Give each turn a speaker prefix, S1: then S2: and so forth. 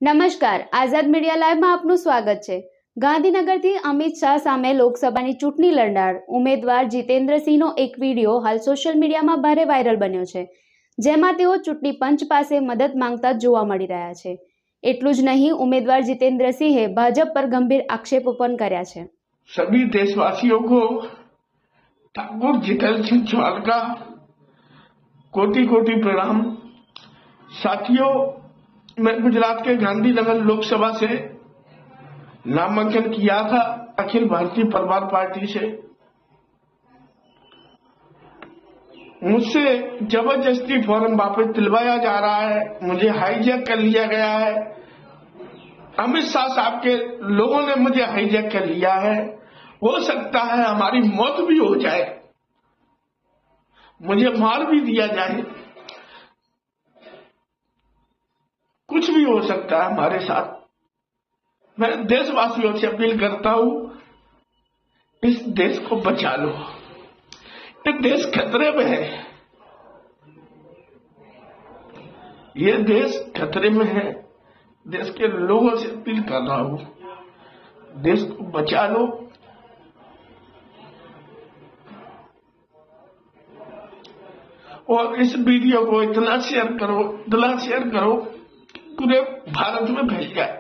S1: નમસ્કાર, આઝાદ મીડિયા લાઈવમાં આપનું સ્વાગત છે। ગાંધીનગરથી અમિત શાહ સામે લોકસભાની ચૂંટણી લડનાર ઉમેદવાર જીતેન્દ્રસિંહનો એક વિડીયો હાલ સોશિયલ મીડિયામાં ભારે વાયરલ બન્યો છે, જેમાં તેઓ ચૂંટણી પંચ પાસે મદદ માંગતા જોવા મળી રહ્યા છે। એટલું જ નહીં, ઉમેદવાર જીતેન્દ્રસિંહે ભાજપ પર ગંભીર આક્ષેપો પણ કર્યા છે।
S2: सभी देशवासियों को ठाकुर जितेंद्र सिंह चौहान का कोटि कोटि प्रणाम। साथियों, मैं गुजरात के गांधीनगर लोकसभा से नामांकन किया था अखिल भारतीय परिवार पार्टी से। मुझसे जबरदस्ती फॉर्म वापस दिलवाया जा रहा है, मुझे हाईजैक कर लिया गया है। अमित शाह साहब के लोगों ने मुझे हाईजैक कर लिया है। हो सकता है हमारी मौत भी हो जाए, मुझे मार भी दिया जाए, कुछ भी हो सकता है हमारे साथ। मैं देशवासियों से अपील करता हूं, इस देश को बचा लो, ये देश खतरे में है, ये देश खतरे में है। देश के लोगों से अपील कर रहा हूं, देश को बचा लो। और इस वीडियो को इतना शेयर करो पूरे भारत में फैल जाए।